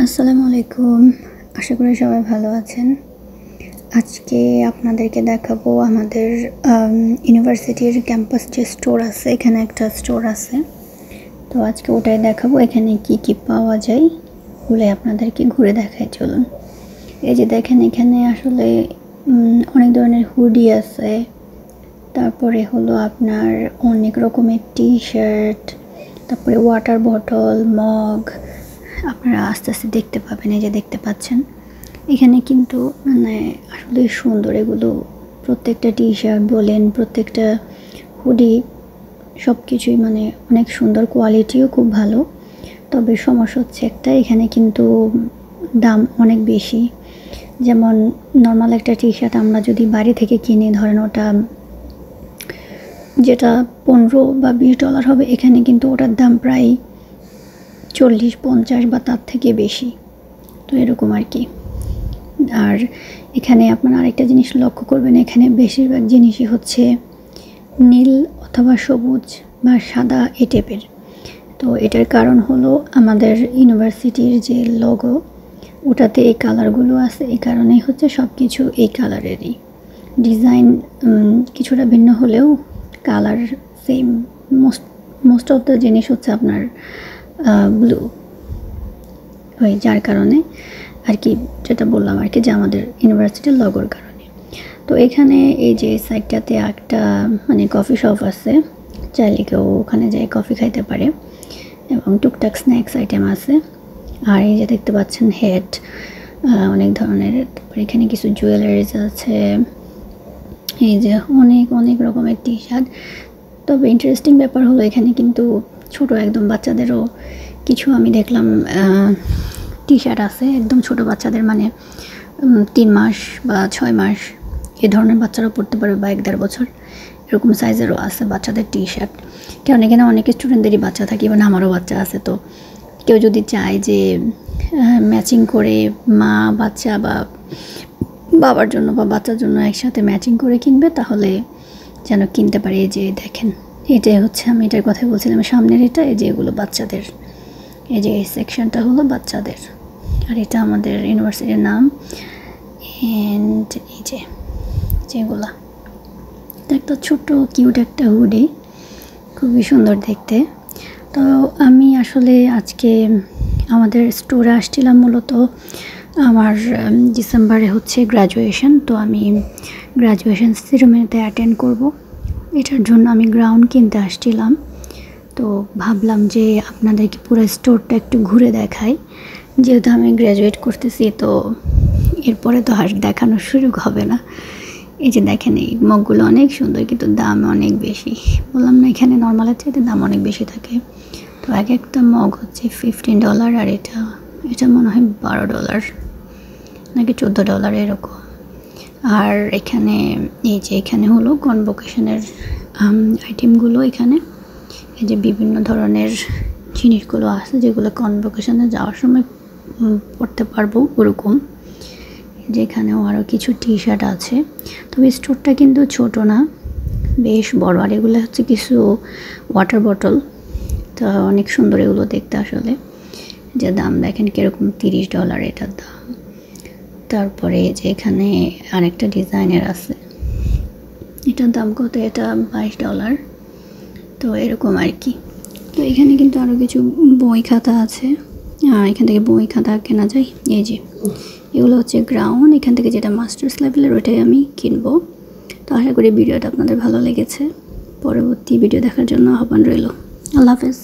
আসসালামু আলাইকুম। আশা করি সবাই ভালো আছেন। আজকে আপনাদেরকে দেখাবো আমাদের ইউনিভার্সিটির ক্যাম্পাস যে স্টোর আছে, এখানে একটা স্টোর আছে। তো আজকে ওটাই দেখাবো, এখানে কি কি পাওয়া যায় বলে আপনাদেরকে ঘুরে দেখাই। চলুন। এই যে দেখেন, এখানে আসলে অনেক ধরনের হুডি আছে, তারপরে হলো আপনার অনেক রকমের টি শার্ট, তারপরে ওয়াটার বটল, মগ আপনারা আস্তে আস্তে দেখতে পাবেন। এই যে দেখতে পাচ্ছেন, এখানে কিন্তু মানে আসলে সুন্দর এগুলো। প্রত্যেকটা টি শার্ট বলেন, প্রত্যেকটা হুডি, সব কিছুই মানে অনেক সুন্দর, কোয়ালিটিও খুব ভালো। তবে সমস্যা হচ্ছে একটা, এখানে কিন্তু দাম অনেক বেশি। যেমন নর্মাল একটা টি শার্ট আমরা যদি বাড়ি থেকে কিনি, ধরেন ওটা যেটা $15 বা $20 হবে, এখানে কিন্তু ওটার দাম প্রায় 40-50 বা তার থেকে বেশি। তো এরকম আর কি। আর এখানে আপনারা আরেকটা জিনিস লক্ষ্য করবেন, এখানে বেশিরভাগ জিনিসই হচ্ছে নীল অথবা সবুজ বা সাদা এই টাইপের। তো এটার কারণ হলো আমাদের ইউনিভার্সিটির যে লোগো, ওটাতে এই কালারগুলো আছে। এই কারণেই হচ্ছে সব কিছু এই কালারেরই। ডিজাইন কিছুটা ভিন্ন হলেও colour same. Most of the জিনিস হচ্ছে আপনার ব্লু, ওই যার কারণে আর কি, যেটা বললাম আর কি, যে আমাদের ইউনিভার্সিটির লগোর কারণে। তো এখানে এই যে সাইডটাতে একটা মানে কফি শপ আছে, চাইলে কেউ ওখানে যেয়ে কফি খাইতে পারে, এবং টুকটাক স্ন্যাক্স আইটেম আছে। আর এই যে দেখতে পাচ্ছেন হেড, অনেক ধরনের। তারপরে এখানে কিছু জুয়েলারিজ আছে, এই যে অনেক অনেক রকমের টি শার্ট। তবে ইন্টারেস্টিং ব্যাপার হলো, এখানে কিন্তু ছোট একদম বাচ্চাদেরও কিছু আমি দেখলাম টি শার্ট আছে, একদম ছোট বাচ্চাদের, মানে 3 মাস বা 6 মাস এ ধরনের বাচ্চারাও পড়তে পারবে, বা 1-1.5 বছর এরকম সাইজেরও আছে বাচ্চাদের টি শার্ট। কারণ এখানে অনেক স্টুডেন্টদেরই বাচ্চা থাকে, এবং আমারও বাচ্চা আছে। তো কেউ যদি চায় যে ম্যাচিং করে মা বাচ্চা বা বাবার জন্য বা বাচ্চার জন্য একসাথে ম্যাচিং করে কিনবে, তাহলে যেন কিনতে পারে। এই যে দেখেন, এটাই হচ্ছে, আমি এটার কথা বলছিলাম, সামনের এটা। এই যে এগুলো বাচ্চাদের, এই যে এই সেকশনটা হলো বাচ্চাদের, আর এটা আমাদের ইউনিভার্সিটির নাম। অ্যান্ড এই যে যেগুলা, একটা ছোট্ট কিউট একটা হুডি, খুবই সুন্দর দেখতে। তো আমি আসলে আজকে আমাদের স্টোরে আসছিলাম মূলত, আমার ডিসেম্বরে হচ্ছে গ্র্যাজুয়েশন। তো আমি গ্র্যাজুয়েশন সেরেমনিতে অ্যাটেন্ড করব, এটার জন্য আমি গ্রাউন্ড কিনতে আসছিলাম। তো ভাবলাম যে আপনাদেরকে পুরো স্টোরটা একটু ঘুরে দেখাই, যেহেতু আমি গ্র্যাজুয়েট করতেছি, তো এরপরে তো আর দেখানোর সুযোগ হবে না। এই যে দেখেন, এই মগগুলো অনেক সুন্দর, কিন্তু দাম অনেক বেশি। বললাম না, এখানে নর্মালের চাইতে দাম অনেক বেশি থাকে। তো এক একটা মগ হচ্ছে $15, আর এটা মনে হয় $12 নাকি $14 এরকম। আর এখানে এই যে এখানে হলো কনভোকেশনের আইটেমগুলো। এখানে এই যে বিভিন্ন ধরনের জিনিসগুলো আছে, যেগুলো কনভোকেশনে যাওয়ার সময় পড়তে পারবো ওরকম। যেখানেও আরও কিছু টি শার্ট আছে। তবে স্টোরটা কিন্তু ছোট না, বেশ বড়। আর এগুলো হচ্ছে কিছু ওয়াটার বটল, তো অনেক সুন্দর এগুলো দেখতে আসলে। যে দাম দেখেন কীরকম, $30 এটার দাম। তারপরে যে এখানে আরেকটা ডিজাইনের আছে, এটার দাম কত, এটা $22। তো এরকম আর কি। তো এখানে কিন্তু আরও কিছু বই খাতা আছে, এখান থেকে বই খাতা কেনা যায়। এই যে এগুলো হচ্ছে গ্রাউন্ড, এখান থেকে যেটা মাস্টার্স লেভেলের ওইটাই আমি কিনবো। তো আশা করি ভিডিওটা আপনাদের ভালো লেগেছে। পরবর্তী ভিডিও দেখার জন্য আহ্বান রইল। আল্লাহ হাফেজ।